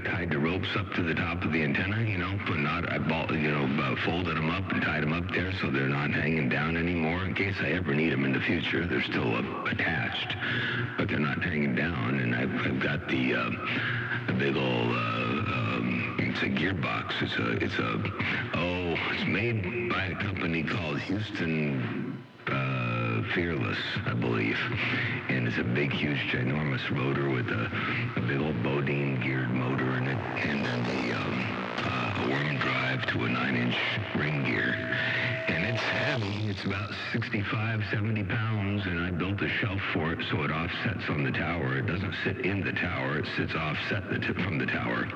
tied the ropes up to the top of the antenna, I folded them up and tied them up there so they're not hanging down anymore in case I ever need them in the future. They're still attached, but they're not hanging down. And I've got the big old, it's a gearbox. It's made by a company called Houston Fearless, I believe, and it's a big, huge, ginormous rotor with a big old Bodine geared motor in it, and then a worm drive to a 9-inch ring gear. And it's heavy. It's about 65, 70 pounds, and I built a shelf for it so it offsets on the tower. It doesn't sit in the tower. It sits offset from the tower.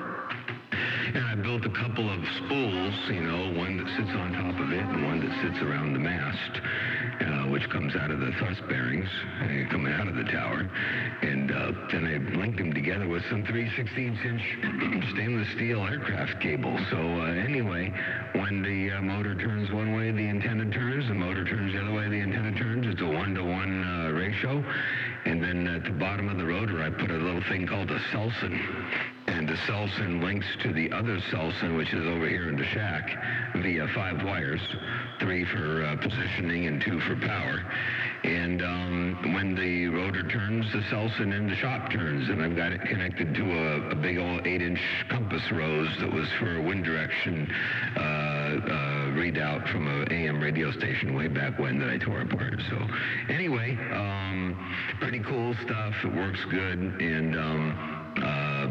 And I built a couple of spools, one that sits on top of it and one that sits around the mast, which comes out of the thrust bearings coming out of the tower. And then I linked them together with some 3/16-inch stainless steel aircraft cable. So anyway, when the motor turns one way, the antenna turns. The motor turns the other way, the antenna turns. It's a 1-to-1 ratio. And then at the bottom of the rotor, I put a little thing called a Selson. And the Selson links to the other Selson, which is over here in the shack, via 5 wires, 3 for positioning and 2 for power. And when the rotor turns, the Selson in the shop turns, and I've got it connected to a big old 8-inch compass rose that was for a wind direction readout from an AM radio station way back when that I tore apart. So anyway, pretty cool stuff. It works good, and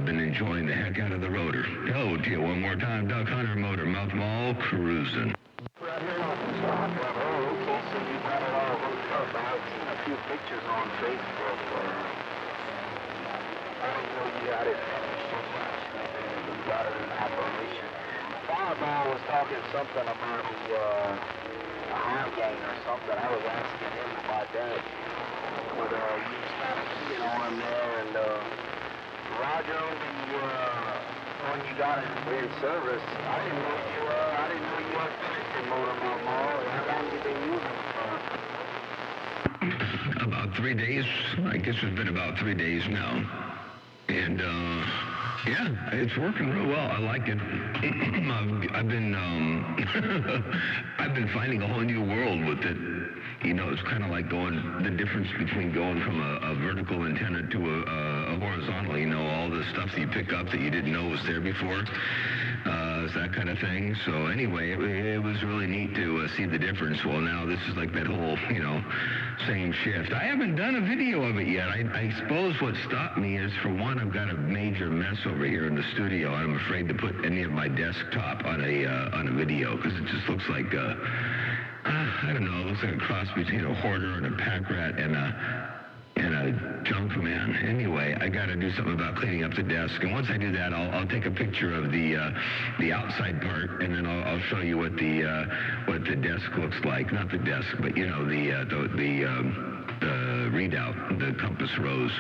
been enjoying the heck out of the rotor. Hello to you one more time. Duck Hunter, MotorMouthMaul, cruising. Right here on the spot. Oh, okay, so you got it all hooked up. I've seen a few pictures on Facebook. I didn't know you had it finished so much. You got it in operation. Fireball was talking something about a high gain or something. I was asking him about that. But you started seeing on there, and Roger, when you got it in service, I didn't know you were finished in MotorMouthMaul. How long have you been using it for? About 3 days. I guess it's been about 3 days now. And yeah, it's working real well. I like it. I've been I've been finding a whole new world with it. It's kind of like the difference between going from a vertical antenna to a horizontal, all the stuff that you pick up that you didn't know was there before, that kind of thing. So anyway, it was really neat to see the difference. Well, now this is like that whole, same shift. I haven't done a video of it yet. I suppose what stopped me is, for one, I've got a major mess over here in the studio. I'm afraid to put any of my desktop on a video, because it just looks like I don't know, it looks like a cross between a hoarder and a pack rat and a junk man. Anyway, I got to do something about cleaning up the desk, and once I do that, I'll take a picture of the outside part, and then I'll show you what the desk looks like. Not the desk, but the readout, the compass rose,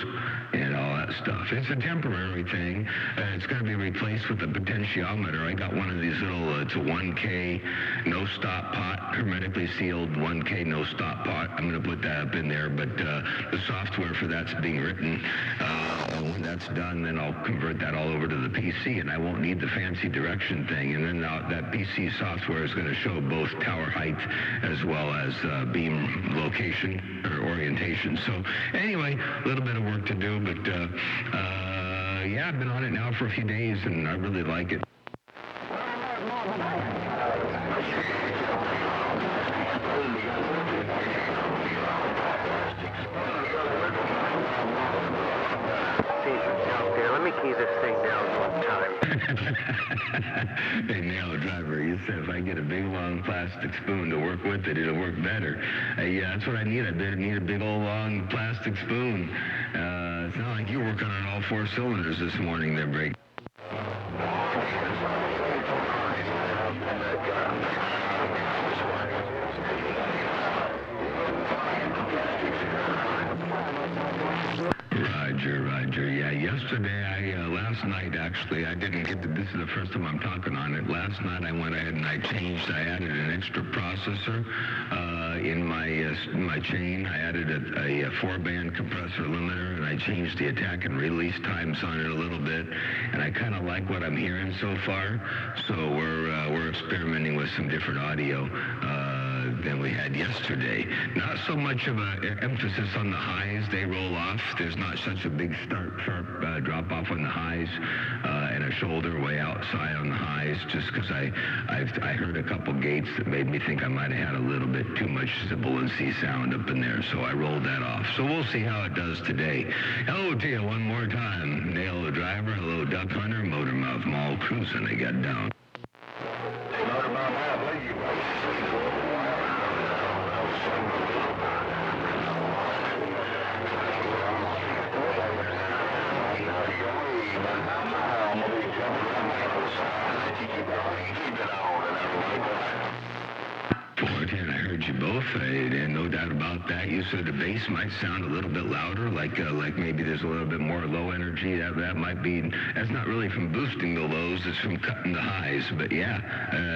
and all that stuff. It's a temporary thing. It's going to be replaced with a potentiometer. I got one of these little, it's a 1K no-stop pot, hermetically sealed 1K no-stop pot. I'm going to put that up in there, but the software for that's being written. When that's done, then I'll convert that all over to the PC, and I won't need the fancy direction thing. And then that PC software is going to show both tower height as well as beam location or orientation. So anyway, a little bit of work to do, but yeah, I've been on it now for a few days, and I really like it. Let me key this thing down one time. Hey, Nail Driver, you said if I get a big, long plastic spoon to work with it, it'll work better. Yeah, that's what I need. I need a big, old, long plastic spoon. It's not like you're working on all 4 cylinders this morning there, Break. Roger, Roger. Roger. Yeah, yesterday, last night actually, I didn't get to, this is the first time I'm talking on it. Last night I went ahead and I added an extra processor in my chain. I added a 4-band compressor limiter, and I changed the attack and release times on it a little bit. And I kind of like what I'm hearing so far. So we're experimenting with some different audio than we had yesterday. Not so much of an emphasis on the highs. They roll off. There's not such a big sharp drop off on the highs and a shoulder way outside on the highs, just because I heard a couple gates that made me think I might have had a little bit too much simple and C sound up in there, so I rolled that off. So we'll see how it does today. Hello to you one more time. Nail the driver. Hello, Duck Hunter. MotorMouthMaul cruising. They got down. Hey, MotorMouthMaul, what are you And I heard you both, and no doubt about that. You said the bass might sound a little bit louder, like maybe there's a little bit more low energy. That might be, that's not really from boosting the lows, it's from cutting the highs. But yeah,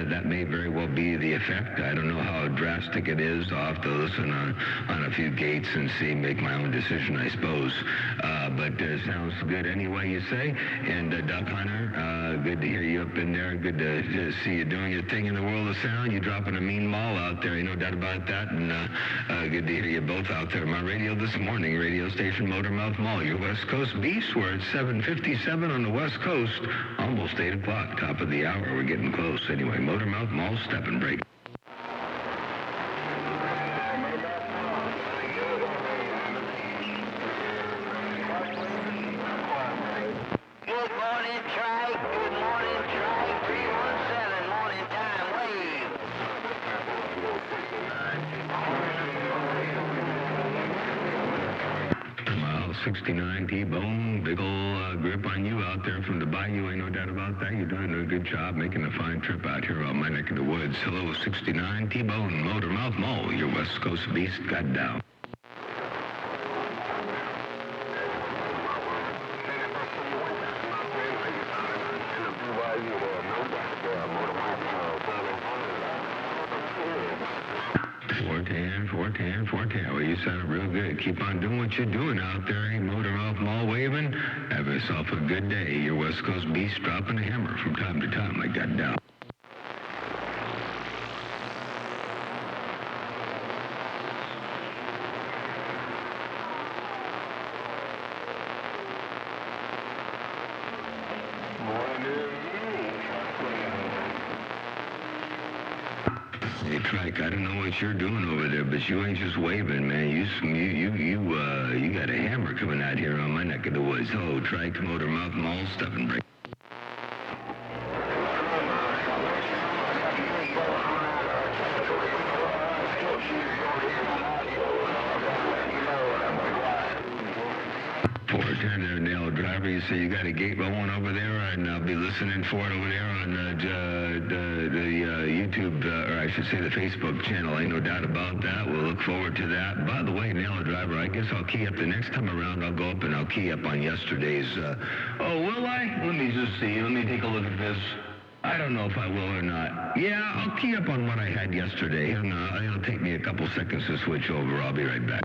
that may very well be the effect. I don't know how drastic it is. I'll have to listen on a few gates and see, make my own decision, I suppose. But sounds good anyway, you say. And Duck Hunter, good to hear you up in there. Good to see you doing your thing in the world of sound. You're dropping a mean maul out there, no doubt about that. And good to hear you both out there on my radio this morning. Radio station MotorMouthMaul, your West Coast beast. We're at 7:57 on the West Coast. Almost 8 o'clock, top of the hour. We're getting close. Anyway, MotorMouthMaul, step and break. Mile 69 T-Bone, big ol' grip on you out there from the bayou, ain't no doubt about that. You're doing a good job making a fine trip out here on my neck of the woods. Hello, 69 T-Bone, MotorMouthMaul, your West Coast beast, got down. Well, you sound real good. Keep on doing what you're doing out there. Hey, MotorMouthMaul waving. Have yourself a good day. Your West Coast beast dropping a hammer from time to time like that down. Hey, Trike, I don't know what you're doing over there, but you ain't just waving, man. You got a hammer coming out here on my neck of the woods. Hello, Trike, MotorMouthMaul, step and break. Nail driver, you say you got a gate rolling over there, and I'll be listening for it over there on the YouTube, or I should say the Facebook channel. Ain't no doubt about that. We'll look forward to that. By the way, Nail driver, I guess I'll key up the next time around. I'll go up and I'll key up on yesterday's. Oh, will I? Let me just see. Let me take a look at this. I don't know if I will or not. Yeah, I'll key up on what I had yesterday, and it'll take me a couple seconds to switch over. I'll be right back.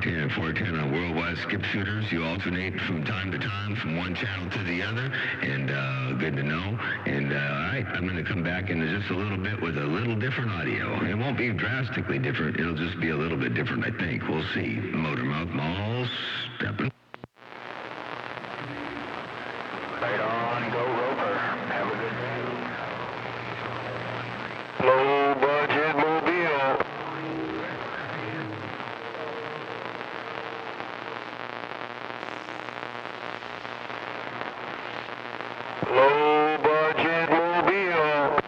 And 410 on worldwide skip shooters. You alternate from time to time from one channel to the other, and good to know. And all right, I'm going to come back in just a little bit with a little different audio. It won't be drastically different. It'll just be a little bit different, I think. We'll see. MotorMouthMaul, stepping. Right on, go Rover. Have a good day. Low budget mobile. Low budget mobile.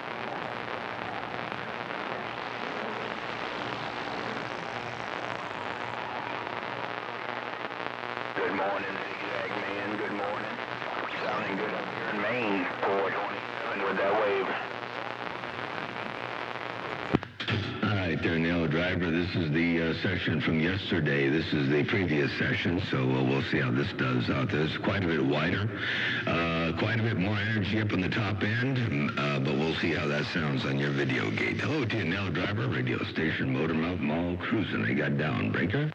ride that wave. All right there, Nail Driver. This is the session from yesterday. This is the previous session, so we'll see how this does out there. It's quite a bit wider, quite a bit more energy up on the top end, but we'll see how that sounds on your video gate. Hello to you, Nail Driver, radio station MotorMouthMaul cruising. I got down breaker.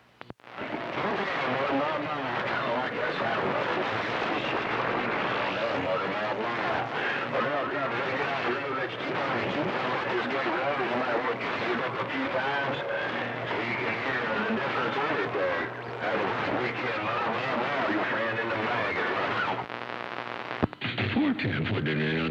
A few times so you can hear the difference in it there. That was weekend, your friend in the maggot right now. 410 for the Nail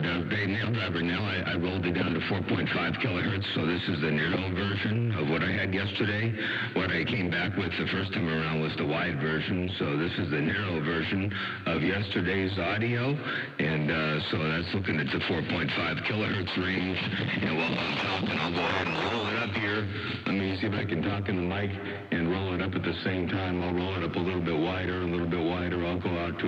Driver. Now I rolled it down to 4.5 kilohertz, so this is the narrow version of what I had yesterday. What I came back with the first time around was the wide version, so this is the narrow version of yesterday's audio, and so that's looking at the 4.5 kilohertz range. And while I'm talking, I'll go ahead and roll it up here. Let me see if I can talk in the mic and roll it up at the same time. I'll roll it up a little bit wider, I'll go out to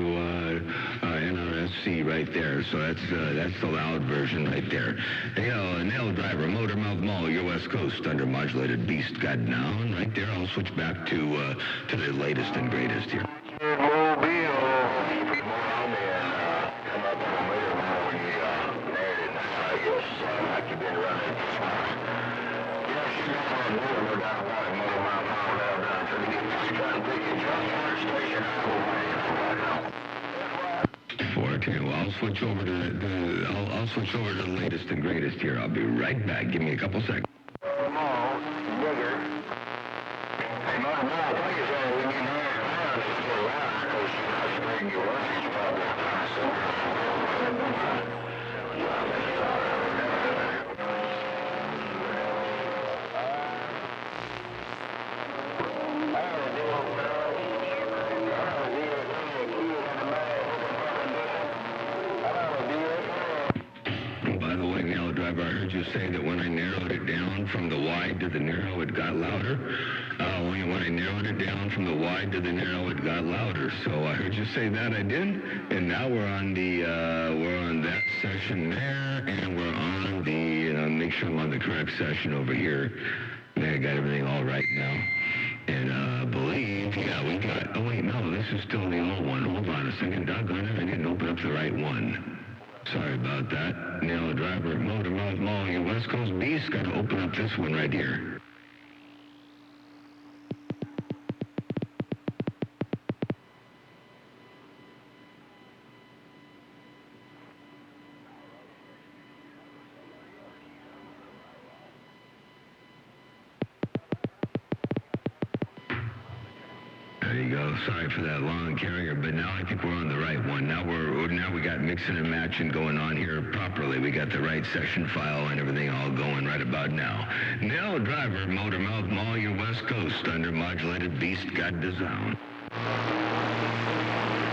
NRSC right there. So that's the loud version right there. Hey, Nail Driver, MotorMouthMaul, your West Coast under modulated beast got down right there. I'll switch back to the latest and greatest here. Well, I'll switch over to the latest and greatest here. I'll be right back. Give me a couple seconds. I heard you say that when I narrowed it down from the wide to the narrow, it got louder. When I narrowed it down from the wide to the narrow, it got louder. So I heard you say that, I did. And now we're on that session there, and we're on the, make sure I'm on the correct session over here. I got everything all right now. And I believe, yeah, we got, oh wait, no, this is still the old one. Hold on a second, doggone it, I didn't open up the right one. Sorry about that. Nail Driver, MotorMouthMaul, your West Coast beast, got to open up this one right here. There you go. Sorry for that long carrier, but now I think we're on the right one. Now we got mixing and matching going on here properly. We got the right session file and everything all going right about now. Nail Driver, MotorMouthMaul, your West Coast under modulated beast got the sound.